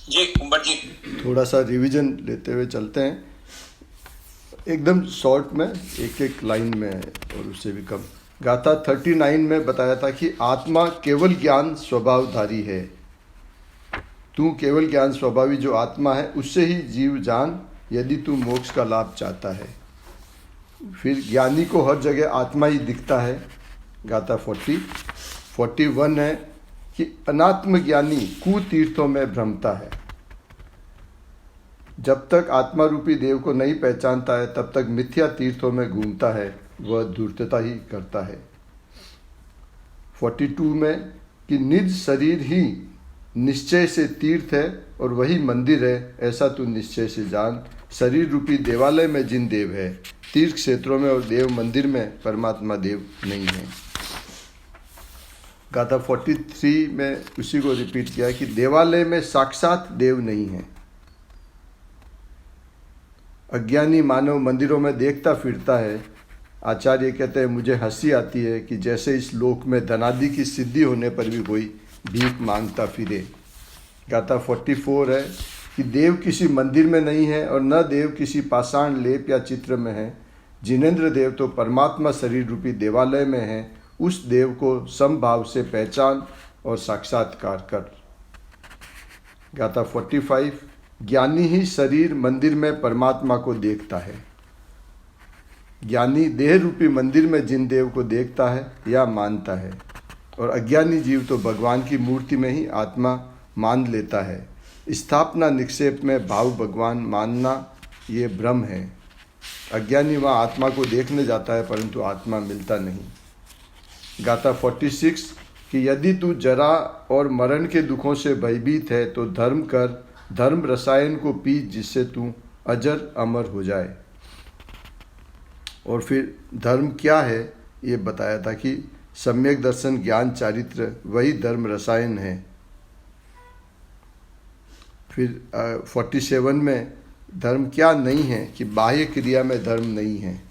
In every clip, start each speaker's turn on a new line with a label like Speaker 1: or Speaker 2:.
Speaker 1: जी कुंवर जी।
Speaker 2: थोड़ा सा रिवीजन लेते हुए चलते हैं, एकदम शॉर्ट में, एक एक लाइन में और उससे भी कम। गाथा 39 में बताया था कि आत्मा केवल ज्ञान स्वभावधारी है। तू केवल ज्ञान स्वभावी जो आत्मा है उससे ही जीव जान, यदि तू मोक्ष का लाभ चाहता है। फिर ज्ञानी को हर जगह आत्मा ही दिखता है। गाथा 41 है कि अनात्म ज्ञानी कुतीर्थों में भ्रमता है। जब तक आत्मा रूपी देव को नहीं पहचानता है तब तक मिथ्या तीर्थों में घूमता है, वह धूर्तता ही करता है। 42 में कि निज शरीर ही निश्चय से तीर्थ है और वही मंदिर है, ऐसा तू निश्चय से जान। शरीर रूपी देवालय में जिन देव है, तीर्थ क्षेत्रों में और देव मंदिर में परमात्मा देव नहीं है। गाथा 43 में उसी को रिपीट किया कि देवालय में साक्षात देव नहीं है। अज्ञानी मानव मंदिरों में देखता फिरता है। आचार्य कहते हैं मुझे हंसी आती है कि जैसे इस लोक में धनादि की सिद्धि होने पर भी कोई भीख मांगता फिरे। गाथा 44 है कि देव किसी मंदिर में नहीं है और न देव किसी पाषाण लेप या चित्र में है। जिनेंद्र देव तो परमात्मा शरीर रूपी देवालय में है। उस देव को समभाव से पहचान और साक्षात्कार कर। गाथा 45 ज्ञानी ही शरीर मंदिर में परमात्मा को देखता है। ज्ञानी देह रूपी मंदिर में जिन देव को देखता है या मानता है, और अज्ञानी जीव तो भगवान की मूर्ति में ही आत्मा मान लेता है। स्थापना निक्षेप में भाव भगवान मानना ये भ्रम है। अज्ञानी वहाँ आत्मा को देखने जाता है परंतु आत्मा मिलता नहीं। गाथा 46 कि यदि तू जरा और मरण के दुखों से भयभीत है तो धर्म कर, धर्म रसायन को पी जिससे तू अजर अमर हो जाए। और फिर धर्म क्या है ये बताया था कि सम्यक दर्शन ज्ञान चारित्र वही धर्म रसायन है। फिर 47 में धर्म क्या नहीं है कि बाह्य क्रिया में धर्म नहीं है।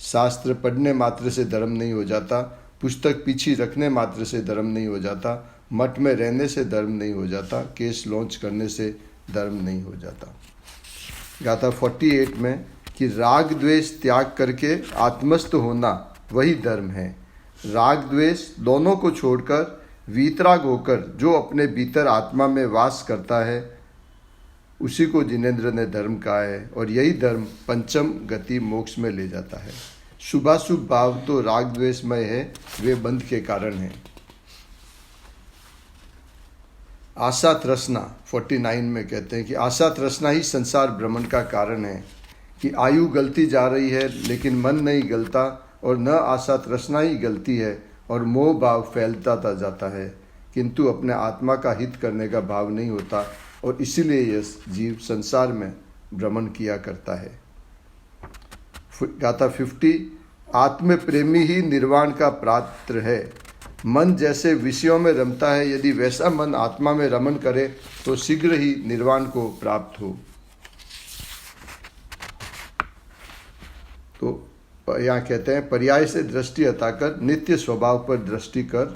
Speaker 2: शास्त्र पढ़ने मात्र से धर्म नहीं हो जाता, पुस्तक पीछे रखने मात्र से धर्म नहीं हो जाता, मठ में रहने से धर्म नहीं हो जाता, केस लॉन्च करने से धर्म नहीं हो जाता। गाथा 48 में कि राग द्वेष त्याग करके आत्मस्थ होना वही धर्म है। राग द्वेष दोनों को छोड़कर वीतराग होकर जो अपने भीतर आत्मा में वास करता है उसी को जिनेंद्र ने धर्म कहा है, और यही धर्म पंचम गति मोक्ष में ले जाता है। शुभाशुभ भाव तो राग द्वेषमय है, वे बंध के कारण है। आशा तृष्णा 49 में कहते हैं कि आशा तृष्णा ही संसार भ्रमण का कारण है कि आयु गलती जा रही है लेकिन मन नहीं गलता, और न आशा तृष्णा ही गलती है और मोह भाव फैलता जाता है, किंतु अपने आत्मा का हित करने का भाव नहीं होता, और इसीलिए यह जीव संसार में भ्रमण किया करता है। गाथा 50 आत्म प्रेमी ही निर्वाण का पात्र है। मन जैसे विषयों में रमता है, यदि वैसा मन आत्मा में रमण करे तो शीघ्र ही निर्वाण को प्राप्त हो। तो यहाँ कहते हैं पर्याय से दृष्टि हटाकर नित्य स्वभाव पर दृष्टि कर।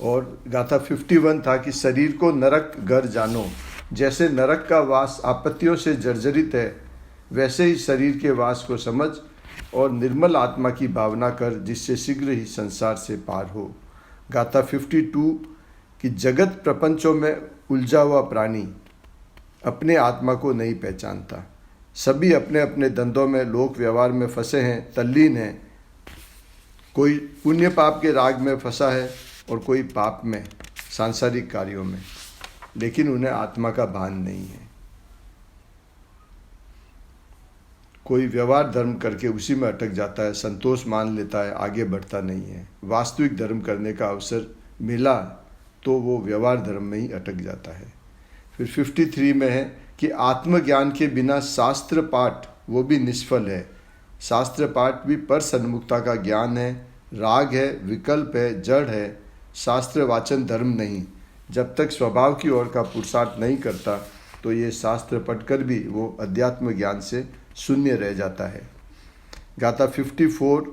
Speaker 2: और गाथा 51 था कि शरीर को नरक घर जानो। जैसे नरक का वास आपत्तियों से जर्जरित है, वैसे ही शरीर के वास को समझ और निर्मल आत्मा की भावना कर, जिससे शीघ्र ही संसार से पार हो। गाथा 52 कि जगत प्रपंचों में उलझा हुआ प्राणी अपने आत्मा को नहीं पहचानता। सभी अपने अपने धंधों में लोक व्यवहार में फंसे हैं, तल्लीन हैं। कोई पुण्य पाप के राग में फंसा है और कोई पाप में, सांसारिक कार्यों में, लेकिन उन्हें आत्मा का भान नहीं है। कोई व्यवहार धर्म करके उसी में अटक जाता है, संतोष मान लेता है, आगे बढ़ता नहीं है। वास्तविक धर्म करने का अवसर मिला तो वो व्यवहार धर्म में ही अटक जाता है। फिर 53 में है कि आत्मज्ञान के बिना शास्त्र पाठ वो भी निष्फल है। शास्त्र पाठ भी पर सन्मुखता का ज्ञान है, राग है, विकल्प है, जड़ है। शास्त्र वाचन धर्म नहीं। जब तक स्वभाव की ओर का पुरुषार्थ नहीं करता तो ये शास्त्र पढ़कर भी वो अध्यात्म ज्ञान से शून्य रह जाता है। गाथा 54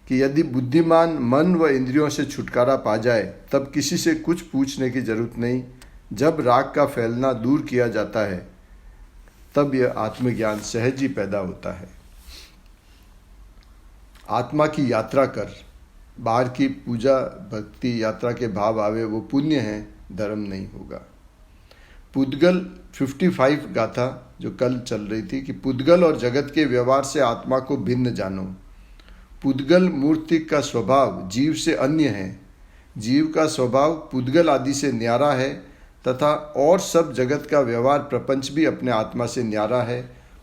Speaker 2: कि यदि बुद्धिमान मन व इंद्रियों से छुटकारा पा जाए तब किसी से कुछ पूछने की जरूरत नहीं। जब राग का फैलना दूर किया जाता है तब यह आत्मज्ञान सहज ही पैदा होता है। आत्मा की यात्रा कर, बाहर की पूजा भक्ति यात्रा के भाव आवे वो पुण्य है, धर्म नहीं होगा। पुद्गल 55 गाथा जो कल चल रही थी कि पुद्गल और जगत के व्यवहार से आत्मा को भिन्न जानो। पुद्गल मूर्ति का स्वभाव जीव से अन्य है। जीव का स्वभाव पुद्गल आदि से न्यारा है तथा और सब जगत का व्यवहार प्रपंच भी अपने आत्मा से न्यारा है।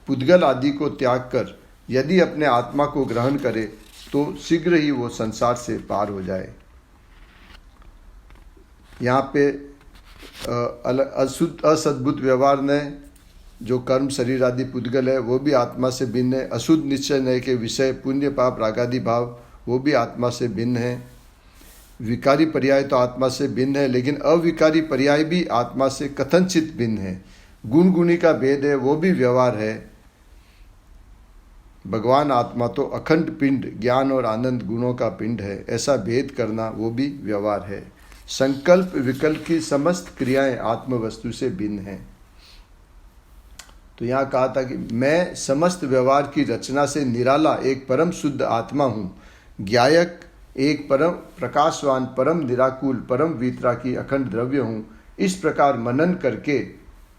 Speaker 2: पुद्गल आदि को त्याग कर यदि अपने आत्मा को ग्रहण करे तो शीघ्र ही वो संसार से पार हो जाए। यहाँ पे असद्भुत व्यवहार ने जो कर्म शरीर आदि पुद्गल है वो भी आत्मा से भिन्न है। अशुद्ध निश्चय नय के विषय पुण्य पाप रागादि भाव वो भी आत्मा से भिन्न है। विकारी पर्याय तो आत्मा से भिन्न है, लेकिन अविकारी पर्याय भी आत्मा से कथनचित भिन्न है। गुण गुणी का भेद है, वो भी व्यवहार है। भगवान आत्मा तो अखंड पिंड ज्ञान और आनंद गुणों का पिंड है, ऐसा भेद करना वो भी व्यवहार है। संकल्प विकल्प की समस्त क्रियाएं आत्म वस्तु से भिन्न हैं। तो यहाँ कहा था कि मैं समस्त व्यवहार की रचना से निराला एक परम शुद्ध आत्मा हूँ, ज्ञायक एक परम प्रकाशवान परम निराकुल परम वीतरागी अखंड द्रव्य हूँ। इस प्रकार मनन करके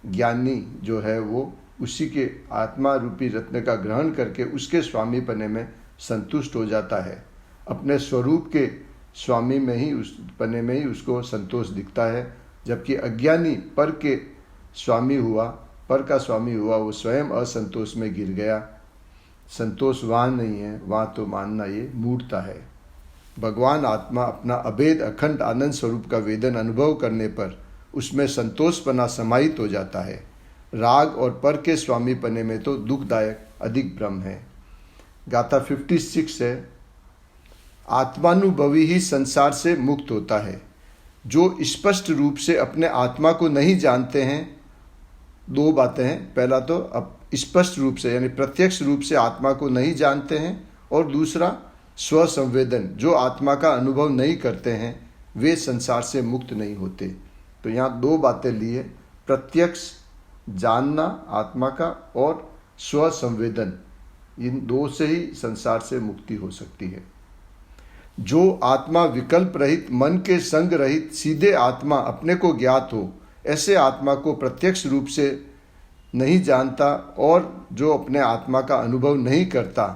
Speaker 2: ज्ञानी जो है वो उसी के आत्मा रूपी रत्न का ग्रहण करके उसके स्वामी पने में संतुष्ट हो जाता है। अपने स्वरूप के स्वामी में ही उस पने में ही उसको संतोष दिखता है। जबकि अज्ञानी पर के स्वामी हुआ, पर का स्वामी हुआ, वो स्वयं असंतोष में गिर गया। संतोष वहाँ नहीं है, वहाँ तो मानना ये मूढ़ता है। भगवान आत्मा अपना अभेद अखंड आनंद स्वरूप का वेदन अनुभव करने पर उसमें संतोषपना समाहित हो जाता है। राग और पर के स्वामी पने में तो दुखदायक अधिक भ्रम है। गाथा 56 है, आत्मानुभवी ही संसार से मुक्त होता है। जो स्पष्ट रूप से अपने आत्मा को नहीं जानते हैं, दो बातें हैं। पहला तो अब स्पष्ट रूप से यानी प्रत्यक्ष रूप से आत्मा को नहीं जानते हैं, और दूसरा स्वसंवेदन जो आत्मा का अनुभव नहीं करते हैं वे संसार से मुक्त नहीं होते। तो यहाँ दो बातें ली है, प्रत्यक्ष जानना आत्मा का और स्वसंवेदन, इन दो से ही संसार से मुक्ति हो सकती है। जो आत्मा विकल्प रहित मन के संग रहित सीधे आत्मा अपने को ज्ञात हो, ऐसे आत्मा को प्रत्यक्ष रूप से नहीं जानता और जो अपने आत्मा का अनुभव नहीं करता।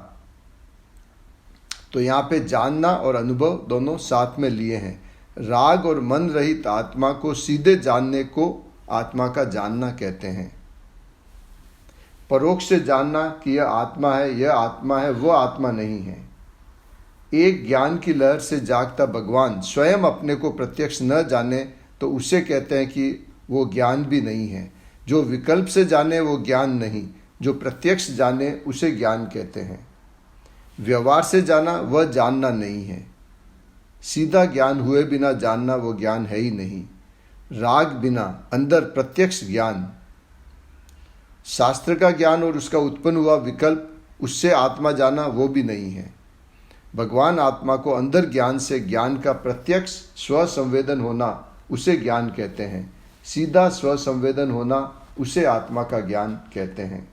Speaker 2: तो यहाँ पे जानना और अनुभव दोनों साथ में लिए हैं। राग और मन रहित आत्मा को सीधे जानने को आत्मा का जानना कहते हैं। परोक्ष से जानना कि यह आत्मा है, यह आत्मा है, वो आत्मा नहीं है। एक ज्ञान की लहर से जागता भगवान स्वयं अपने को प्रत्यक्ष न जाने तो उसे कहते हैं कि वो ज्ञान भी नहीं है। जो विकल्प से जाने वो ज्ञान नहीं, जो प्रत्यक्ष जाने उसे ज्ञान कहते हैं। व्यवहार से जाना वह जानना नहीं है। सीधा ज्ञान हुए बिना जानना वो ज्ञान है ही नहीं। राग बिना अंदर प्रत्यक्ष ज्ञान, शास्त्र का ज्ञान और उसका उत्पन्न हुआ विकल्प, उससे आत्मा जाना वो भी नहीं है। भगवान आत्मा को अंदर ज्ञान से ज्ञान का प्रत्यक्ष स्वसंवेदन होना उसे ज्ञान कहते हैं। सीधा स्वसंवेदन होना उसे आत्मा का ज्ञान कहते हैं।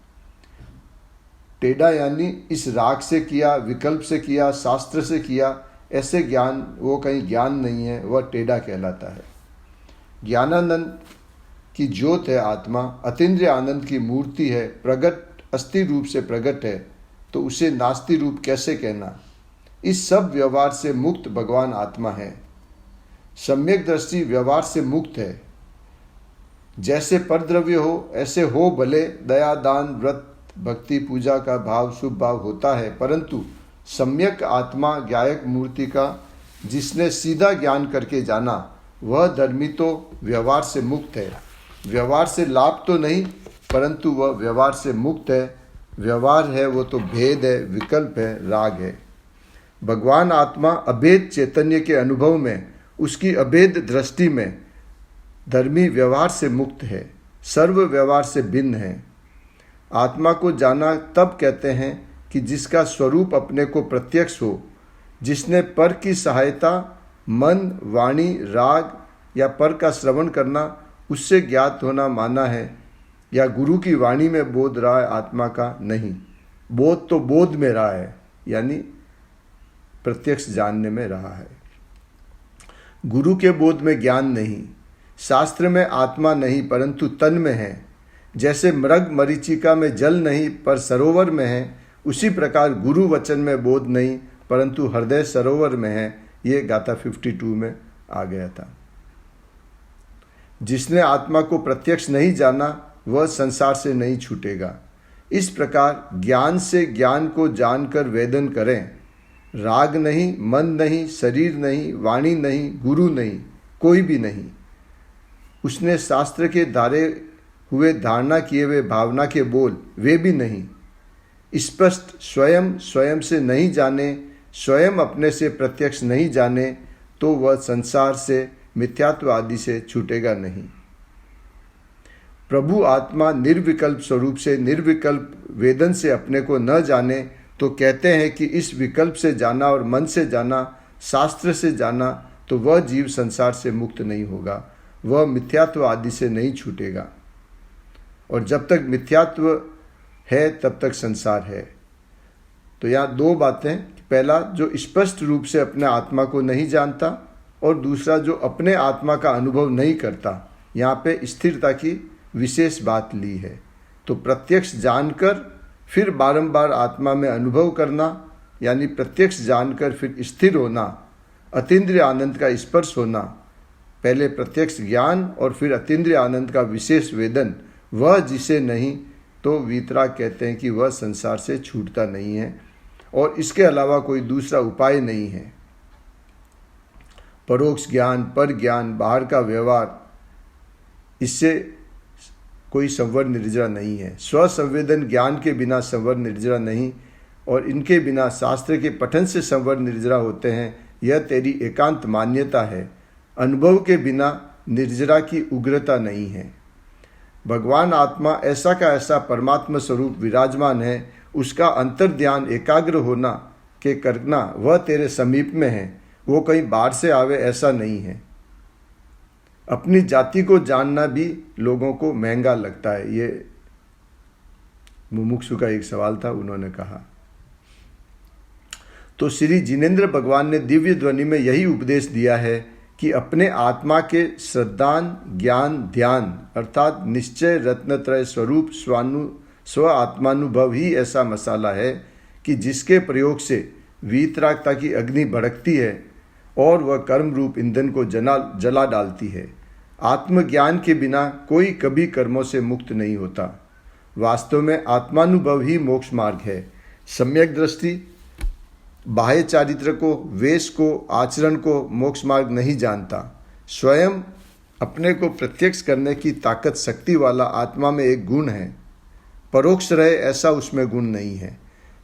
Speaker 2: टेढ़ा यानी इस राग से किया, विकल्प से किया, शास्त्र से किया, ऐसे ज्ञान वो कहीं ज्ञान नहीं है, वह टेढ़ा कहलाता है। ज्ञानानंद की ज्योत है आत्मा, अतीन्द्रिय आनंद की मूर्ति है, प्रगट अस्थि रूप से प्रगट है, तो उसे नास्ति रूप कैसे कहना। इस सब व्यवहार से मुक्त भगवान आत्मा है। सम्यक दृष्टि व्यवहार से मुक्त है। जैसे परद्रव्य हो ऐसे हो भले, दया दान व्रत भक्ति पूजा का भाव शुभ भाव होता है, परंतु सम्यक आत्मा ज्ञायक मूर्ति का जिसने सीधा ज्ञान करके जाना वह धर्मी तो व्यवहार से मुक्त है। व्यवहार से लाभ तो नहीं, परंतु वह व्यवहार से मुक्त है। व्यवहार है वो तो भेद है, विकल्प है, राग है। भगवान आत्मा अभेद चैतन्य के अनुभव में, उसकी अभेद दृष्टि में धर्मी व्यवहार से मुक्त है, सर्व व्यवहार से भिन्न है। आत्मा को जाना तब कहते हैं कि जिसका स्वरूप अपने को प्रत्यक्ष हो, जिसने पर की सहायता मन, वाणी, राग या पर का श्रवण करना उससे ज्ञात होना माना है, या गुरु की वाणी में बोध रहा है आत्मा का नहीं। बोध तो बोध में रहा है, यानी प्रत्यक्ष जानने में रहा है। गुरु के बोध में ज्ञान नहीं। शास्त्र में आत्मा नहीं परंतु तन में है। जैसे मृग मरीचिका में जल नहीं पर सरोवर में है, उसी प्रकार गुरु वचन में बोध नहीं परंतु हृदय सरोवर में है। ये गाथा 52 में आ गया था। जिसने आत्मा को प्रत्यक्ष नहीं जाना वह संसार से नहीं छूटेगा। इस प्रकार ज्ञान से ज्ञान को जानकर वेदन करें। राग नहीं, मन नहीं, शरीर नहीं, वाणी नहीं, गुरु नहीं, कोई भी नहीं। उसने शास्त्र के धारे हुए धारणा किए हुए भावना के बोल वे भी नहीं। स्पष्ट स्वयं स्वयं से नहीं जाने, स्वयं अपने से प्रत्यक्ष नहीं जाने तो वह संसार से, मिथ्यात्व आदि से छूटेगा नहीं। प्रभु आत्मा निर्विकल्प स्वरूप से निर्विकल्प वेदन से अपने को न जाने तो कहते हैं कि इस विकल्प से जाना और मन से जाना, शास्त्र से जाना, तो वह जीव संसार से मुक्त नहीं होगा, वह मिथ्यात्व आदि से नहीं छूटेगा। और जब तक मिथ्यात्व है तब तक संसार है। तो यहाँ दो बातें, पहला जो स्पष्ट रूप से अपने आत्मा को नहीं जानता और दूसरा जो अपने आत्मा का अनुभव नहीं करता। यहाँ पे स्थिरता की विशेष बात ली है। तो प्रत्यक्ष जानकर फिर बारंबार आत्मा में अनुभव करना, यानी प्रत्यक्ष जानकर फिर स्थिर होना, अतीन्द्रिय आनंद का स्पर्श होना, पहले प्रत्यक्ष ज्ञान और फिर अतीन्द्रिय आनंद का विशेष वेदन, वह जिसे नहीं तो वीतराग कहते हैं कि वह संसार से छूटता नहीं है और इसके अलावा कोई दूसरा उपाय नहीं है। परोक्ष ज्ञान, पर ज्ञान, बाहर का व्यवहार, इससे कोई संवर निर्जरा नहीं है। स्वसंवेदन ज्ञान के बिना संवर निर्जरा नहीं और इनके बिना शास्त्र के पठन से संवर निर्जरा होते हैं। यह तेरी एकांत मान्यता है। अनुभव के बिना निर्जरा की उग्रता नहीं है। भगवान आत्मा ऐसा का ऐसा परमात्मा स्वरूप विराजमान है, उसका अंतर ध्यान एकाग्र होना के करना वह तेरे समीप में है, वो कहीं बाहर से आवे ऐसा नहीं है। अपनी जाति को जानना भी लोगों को महंगा लगता है। ये मुमुक्षु का एक सवाल था, उन्होंने कहा। तो श्री जिनेन्द्र भगवान ने दिव्य ध्वनि में यही उपदेश दिया है कि अपने आत्मा के श्रद्धान, ज्ञान, ध्यान अर्थात निश्चय रत्नत्रय स्वरूप स्व आत्मानुभव ही ऐसा मसाला है कि जिसके प्रयोग से वीतरागता की अग्नि भड़कती है और वह कर्म रूप ईंधन को जला डालती है। आत्मज्ञान के बिना कोई कभी कर्मों से मुक्त नहीं होता। वास्तव में आत्मानुभव ही मोक्ष मार्ग है। सम्यक दृष्टि बाह्य चारित्र को, वेश को, आचरण को मोक्ष मार्ग नहीं जानता। स्वयं अपने को प्रत्यक्ष करने की ताकत शक्ति वाला आत्मा में एक गुण है। परोक्ष रहे ऐसा उसमें गुण नहीं है।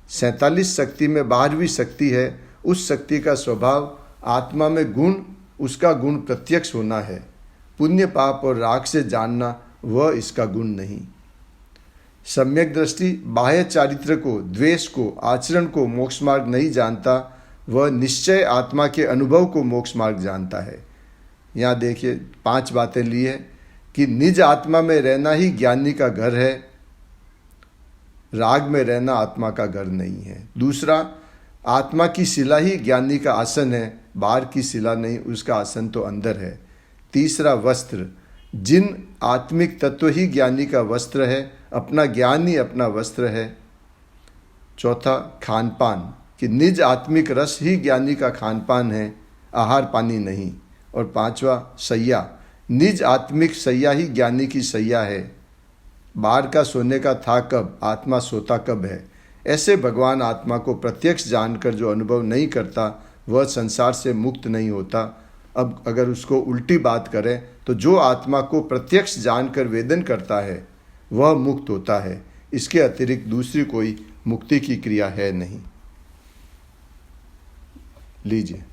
Speaker 2: 47 शक्ति में 12वीं शक्ति है। उस शक्ति का स्वभाव आत्मा में गुण, उसका गुण प्रत्यक्ष होना है। पुण्य पाप और राग से जानना वह इसका गुण नहीं। सम्यक दृष्टि बाह्य चारित्र को, द्वेष को, आचरण को मोक्ष मार्ग नहीं जानता। वह निश्चय आत्मा के अनुभव को मोक्ष मार्ग जानता है। यहाँ देखिए 5 बातें ली है कि निज आत्मा में रहना ही ज्ञानी का घर है, राग में रहना आत्मा का घर नहीं है। दूसरा, आत्मा की शिला ही ज्ञानी का आसन है, बाहर की शिला नहीं, उसका आसन तो अंदर है। तीसरा, वस्त्र, जिन आत्मिक तत्व ही ज्ञानी का वस्त्र है, अपना ज्ञान ही अपना वस्त्र है। चौथा, खान पान, कि निज आत्मिक रस ही ज्ञानी का खान पान है, आहार पानी नहीं। और पांचवा, सैया, निज आत्मिक सैया ही ज्ञानी की सैया है। बाहर का सोने का था कब, आत्मा सोता कब है। ऐसे भगवान आत्मा को प्रत्यक्ष जानकर जो अनुभव नहीं करता वह संसार से मुक्त नहीं होता। अब अगर उसको उल्टी बात करें तो जो आत्मा को प्रत्यक्ष जानकर वेदन करता है वह मुक्त होता है। इसके अतिरिक्त दूसरी कोई मुक्ति की क्रिया है नहीं। लीजिए।